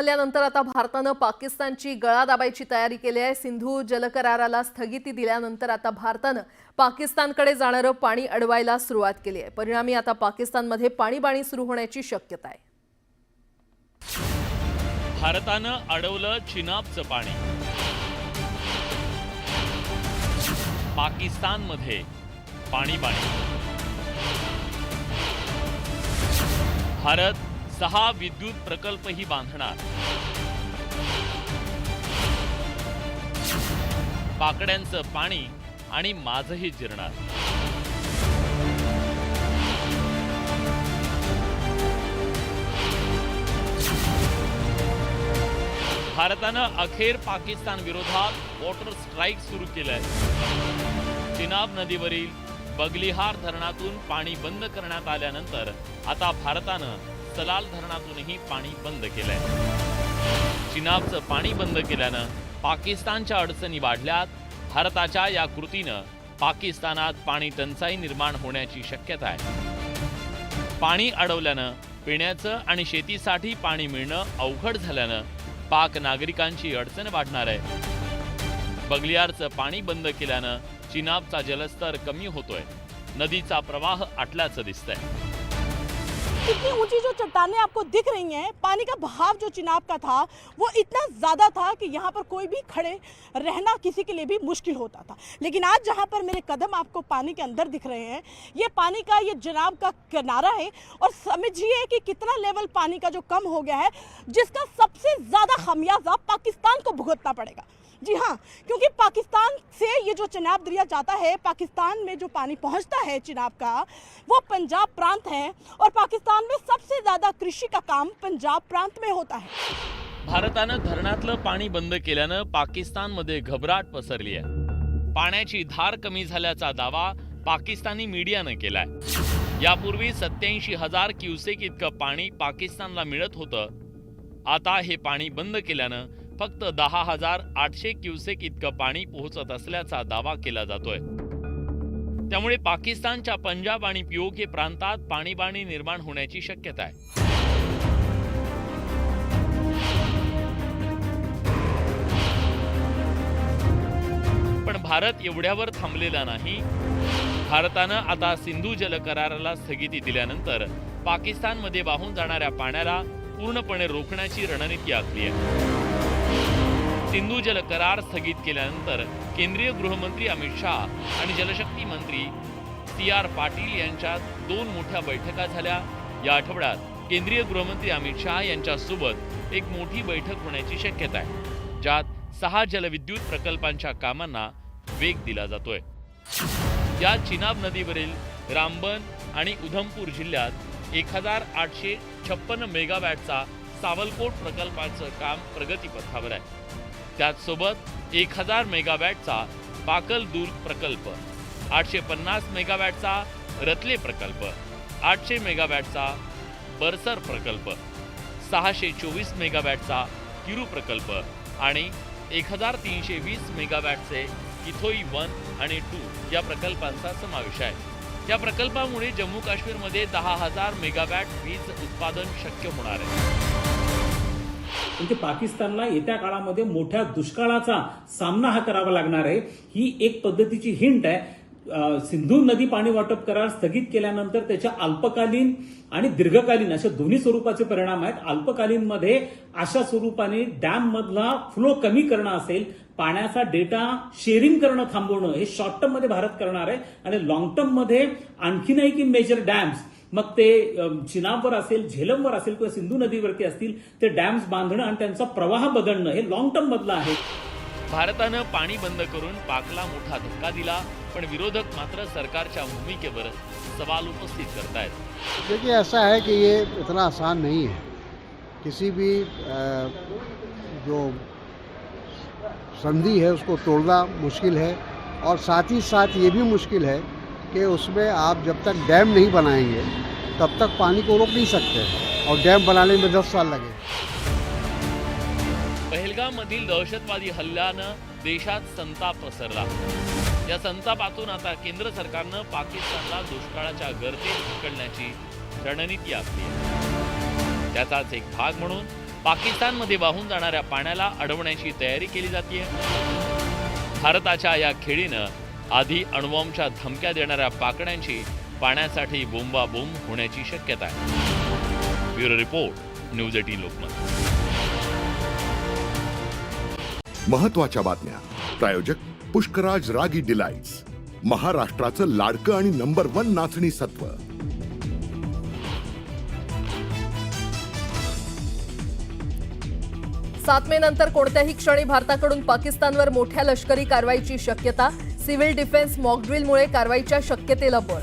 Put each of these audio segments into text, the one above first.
हल्ल्यानंतर आता भारतानं पाकिस्तानची गळा दाबायची तयारी केली आहे। सिंधू जलकराराला स्थगिती दिल्यानंतर आता भारतानं पाकिस्तानकडे जाणारं पाणी अडवायला सुरुवात केली आहे। परिणामी आता पाकिस्तानमध्ये पाणीबाणी सुरू होण्याची शक्यता आहे। भारतानं अडवलं चिनाबचं पाणी। पाकिस्तानमध्ये पाणीबाणी। भारत 6 विद्युत प्रकल्पही बांधणार। पाकड्यांचं पाणी आणि माझही जिरणार। भारतानं अखेर पाकिस्तान विरोधात वॉटर स्ट्राईक सुरू केलंय। चिनाब नदीवरील बगलिहार धरणातून पाणी बंद करण्यात आल्यानंतर आता भारतानं सलाल धरणातूनही पाणी बंद केलंय। चिनाबचं पाणी बंद केल्यानं पाकिस्तानच्या अडचणी वाढल्यात। भारताच्या या कृतीनं पाकिस्तानात पाणी टंचाई निर्माण होण्याची शक्यता आहे। पाणी अडवल्यानं पिण्याचं आणि शेतीसाठी पाणी मिळणं अवघड झाल्यानं पाक नागरिकांची अडचण वाढणार आहे। बगलिहारचं पाणी बंद केल्यानं चिनाबचा जलस्तर कमी होतोय। नदीचा प्रवाह आटल्याचं दिसतंय। इतनी ऊंची जो चट्टानें आपको दिख रही हैं, पानी का बहाव जो चिनाब का था वो इतना ज़्यादा था कि यहाँ पर कोई भी खड़े रहना किसी के लिए भी मुश्किल होता था। लेकिन आज जहाँ पर मेरे कदम आपको पानी के अंदर दिख रहे हैं, ये पानी का ये चिनाब का किनारा है और समझिए कि कितना लेवल पानी का जो कम हो गया है, जिसका सबसे ज़्यादा खमियाजा पाकिस्तान को भुगतना पड़ेगा। जी हाँ, क्योंकि पाकिस्तान से ये जो चिनाब दरिया जाता है, पाकिस्तान में जो पानी पहुंचता है चिनाब का, वो पंजाब प्रांत है और पाकिस्तान में सबसे ज़्यादा कृषि का काम पंजाब प्रांत में होता है। भारतानं धरणातलं पाणी बंद केल्यानं पाकिस्तानमध्ये घबराट पसरली आहे। पाण्याची धार कमी झाल्याचा दावा पाकिस्तानी मीडियानं केलाय। यापूर्वी 87,000 क्युसेक इतकं पाणी पाकिस्तानला मिळत होतं। आता हे पाणी बंद केल्यानं फक्त 10,800 क्युसेक इतकं पाणी पोहोचत असल्याचा दावा केला जातोय। त्यामुळे पाकिस्तानच्या पंजाब आणि पीओके प्रांतात पाणीबाणी निर्माण होण्याची शक्यता आहे। पण भारत एवढ्यावर थांबलेला नाही। भारतानं आता सिंधू जलकराराला स्थगिती दिल्यानंतर पाकिस्तानमध्ये वाहून जाणाऱ्या पाण्याला पूर्णपणे रोखण्याची रणनीती आखली आहे। सिंधू जल करार स्थगित केल्यानंतर केंद्रीय गृहमंत्री अमित शाह आणि जलशक्ती मंत्री CR पाटील यांच्यात 2 मोठ्या बैठका झाल्या। या आठवड्यात केंद्रीय गृहमंत्री अमित शाह यांच्यासोबत एक मोठी बैठक होण्याची शक्यता आहे, ज्यात 6 जलविद्युत प्रकल्पांच्या कामांना वेग दिला जातोय। या चिनाब नदीवरील रामबन आणि उधमपूर जिल्ह्यात 1856 मेगावॅटचा सावलकोट प्रकल्पाचं काम प्रगतीपथावर आहे। त्याचसोबत 1000 मेगावॅटचा पाकलदुर्ग प्रकल्प, 850 मेगावॅटचा रतले प्रकल्प, 800 मेगावॅटचा बरसर प्रकल्प, 624 मेगावॅटचा किरू प्रकल्प आणि 1320 मेगावॅटचे किथोई 1 आणि 2 या प्रकल्पांचा समावेश आहे। या प्रकल्पामुळे जम्मू काश्मीरमध्ये 10,000 मेगावॅट वीज उत्पादन शक्य होणार आहे। म्हणजे पाकिस्तानला येत्या काळामध्ये मोठ्या दुष्काळाचा सामना हा करावा लागणार आहे, ही एक पद्धतीची हिंट आहे। सिंधू नदी पाणी वाटप करार स्थगित केल्यानंतर त्याच्या अल्पकालीन आणि दीर्घकालीन अशा दोन्ही स्वरूपाचे परिणाम आहेत। अल्पकालीन मध्ये अशा स्वरूपाने डॅम मधला फ्लो कमी करणं असेल, पाण्याचा डेटा शेअरिंग करणं थांबवणं हे शॉर्ट टर्म मध्ये भारत करणार आहे आणि लॉंग टर्म मध्ये आणखी नाही की मेजर डॅम्स, मग ते चिनाबवर असेल, झेलमवर असेल किंवा सिंधू नदीवरती असतील, ते डॅम्स बांधणं आणि त्यांचा प्रवाह बदलणं हे लॉंग टर्म मधलं आहे। भारतानं पाणी बंद करून पाकला मोठा धक्का दिला, पण विरोधक मात्र सरकारच्या भूमिकेवर सवाल उपस्थित करतायत। देखिए, ऐसा है कि ये इतना आसान नहीं है। किसी भी जो संधि है उसको तोड़ना मुश्किल है और साथ ही साथ ये भी मुश्किल है कि उसमें आप जब तक डैम नहीं बनाएंगे तब तक पानी को रोक नहीं सकते और डैम बनाने में 10 साल लगे। पहलगाममधील दहशतवादी हल्ल्यानं देशात संताप पसरला। या संतापातून आता केंद्र सरकारनं पाकिस्तानला दुष्काळाच्या गर्तेत ढकलण्याची रणनीती आखली आहे। त्याचाच एक भाग म्हणून पाकिस्तानमध्ये वाहून जाणाऱ्या पाण्याला अडवण्याची तयारी केली जाते। भारताच्या या खेळीनं आधी अणुबॉम्बच्या धमक्या देणाऱ्या पाकड्यांची पाण्यासाठी बोंबाबोंब होण्याची शक्यता आहे। Bureau report, news 18 Lokmat. महत्त्वाच्या बातम्या प्रायोजक पुष्कराज रागी डिलाइट्स, महाराष्ट्राचं लाडकं आणि नंबर 1 नाचणी सत्व। 7 मे नंतर कोणत्याही क्षणी भारताकडून पाकिस्तानवर मोठ्या लष्करी कारवाईची शक्यता। सिव्हिल डिफेन्स मॉकड्रिलमुळे कारवाईच्या शक्यतेला बळ।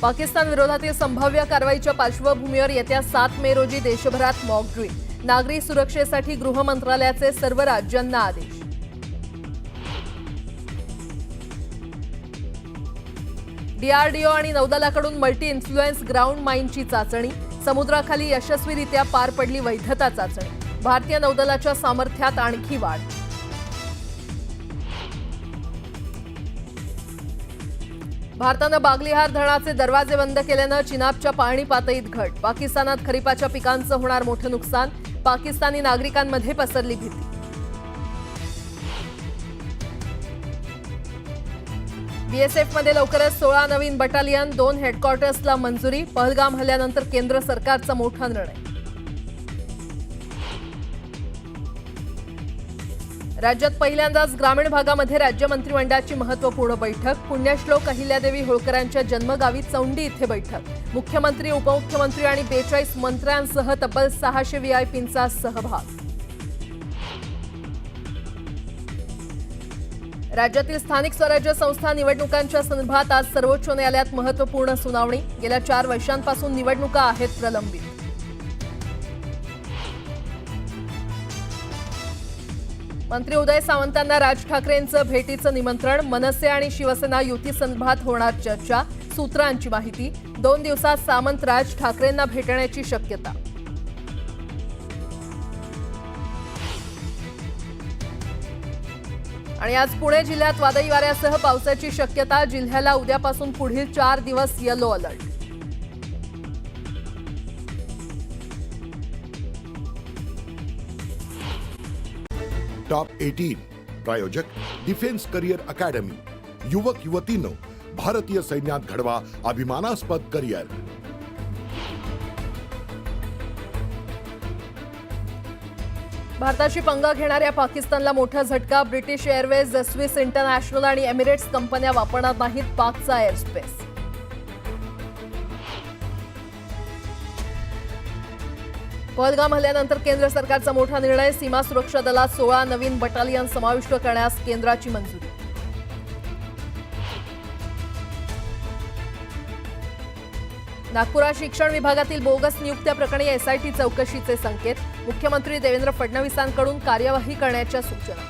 पाकिस्तान विरोधातील संभाव्य कारवाईच्या पार्श्वभूमीवर येत्या 7 मे रोजी देशभरात मॉकड्रिल। नागरी सुरक्षेसाठी गृह मंत्रालयाचे सर्व राज्यांना आदेश। डीआरडीओ आणि नौदलाकडून मल्टी इन्फ्लुएन्स ग्राउंड माइनची चाचणी। समुद्राखाली यशस्वीरित्या पार पडली वैधता चाचणी। भारतीय नौदलाच्या सामर्थ्यात आणखी वाढ। भारतानं बागलिहार धरणाचे दरवाजे बंद केल्यानं चिनाबच्या पाणी पातळीत घट। पाकिस्तानात खरीपाच्या पिकांचं होणार मोठं नुकसान। पाकिस्तानी नागरिकांमध्ये पसरली भीती। बीएसएफमध्ये लवकरच 16 नवीन बटालियन, 2 हेडक्वार्टर्सला मंजुरी। पहलगाम हल्ल्यानंतर केंद्र सरकारचा मोठा निर्णय। राज्यात पहिल्यांदाच ग्रामीण भागामध्ये राज्य मंत्रिमंडळाची महत्त्वपूर्ण बैठक। पुण्यश्लोक अहिल्यादेवी होळकरांच्या जन्मगावी चौंडी इथे बैठक। मुख्यमंत्री, उपमुख्यमंत्री आणि 42 मंत्र्यांसह तब्बल 600 व्हीआयपींचा सहभाग। राज्यातील स्थानिक स्वराज्य संस्था निवडणुकांच्या संदर्भात आज सर्वोच्च न्यायालयात महत्त्वपूर्ण सुनावणी। गेल्या 4 वर्षांपासून निवडणुका आहेत प्रलंबित। मंत्री उदय सामंतांना राज ठाकरेंचं भेटीचं निमंत्रण। मनसे आणि शिवसेना युती संदर्भात होणार चर्चा। सूत्रांची माहिती, 2 दिवसात सामंत राज ठाकरेंना भेटण्याची शक्यता। आणि आज पुणे जिल्ह्यात वादळी वाऱ्यासह पावसाची शक्यता। जिल्ह्याला उद्यापासून पुढील 4 दिवस येलो अलर्ट। टॉप 18 प्रायोजक डिफेन्स करिअर अकॅडमी। युवक युवतींनो, भारतीय सैन्यात घडवा अभिमानास्पद करिअर। भारताशी पंगा घेणाऱ्या पाकिस्तानला मोठा झटका। ब्रिटिश एअरवेज, स्विस इंटरनॅशनल आणि एमिरेट्स कंपन्या वापरणार नाहीत पाकचा एअरस्पेस। पहलगाम हल्ल्यानंतर केंद्र सरकारचा मोठा निर्णय। सीमा सुरक्षा दलात 16 नवीन बटालियन समाविष्ट करण्यास केंद्राची मंजुरी। नागपुरात शिक्षण विभागातील बोगस नियुक्त्या प्रकरणी एसआयटी चौकशीचे संकेत। मुख्यमंत्री देवेंद्र फडणवीसांकडून कार्यवाही करण्याच्या सूचना।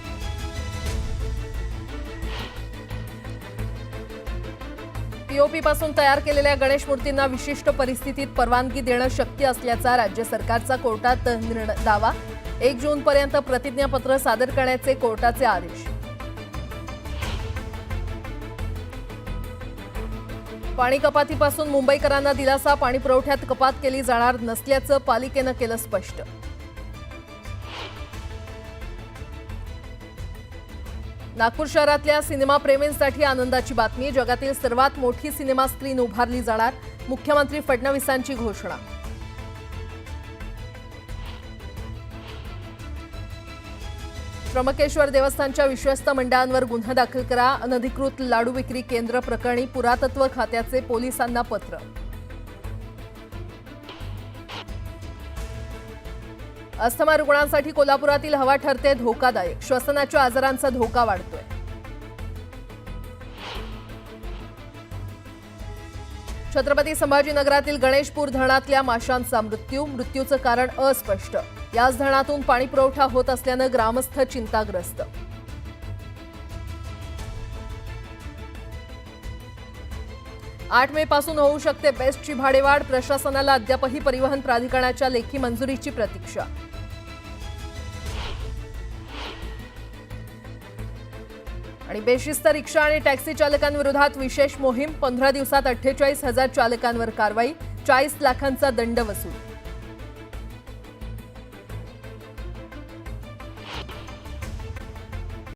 पीओपी पासून तयार केलेल्या गणेश मूर्तींना विशिष्ट परिस्थितीत परवानगी देणं शक्य असल्याचा राज्य सरकारचा कोर्टात दावा। 1 जूनपर्यंत प्रतिज्ञापत्र सादर करण्याचे कोर्टाचे आदेश। पाणी कपातीपासून मुंबईकरांना दिलासा। पाणी पुरवठ्यात कपात केली जाणार नसल्याचं पालिकेनं केलं स्पष्ट। नागपूर शहरातल्या सिनेमाप्रेमींसाठी आनंदाची बातमी। जगातील सर्वात मोठी सिनेमा स्क्रीन उभारली जाणार। मुख्यमंत्री फडणवीसांची घोषणा। त्र्यंबकेश्वर देवस्थानच्या विश्वस्त मंडळांवर गुन्हा दाखल करा। अनधिकृत लाडू विक्री केंद्र प्रकरणी पुरातत्व खात्याचे पोलिसांना पत्र। अस्थमा रुग्णांसाठी कोल्हापुरातील हवा ठरते धोकादायक। श्वसनाच्या आजारांचा धोका वाढतोय। छत्रपती संभाजीनगरातील गणेशपूर धरणातल्या माशांचा मृत्यूचं कारण अस्पष्ट। याच धरणातून पाणी पुरवठा होत असल्यानं ग्रामस्थ चिंताग्रस्त। 8 मे पासून होऊ शकते बेस्टची भाडेवाढ। प्रशासनाला अद्यापही परिवहन प्राधिकरणाच्या लेखी मंजुरीची प्रतीक्षा। आणि बेशिस्त रिक्षा आणि टॅक्सी चालकांविरोधात विशेष मोहीम. 15 दिवसात 48,000 चालकांवर कारवाई. 40 लाखांचा दंड वसूल.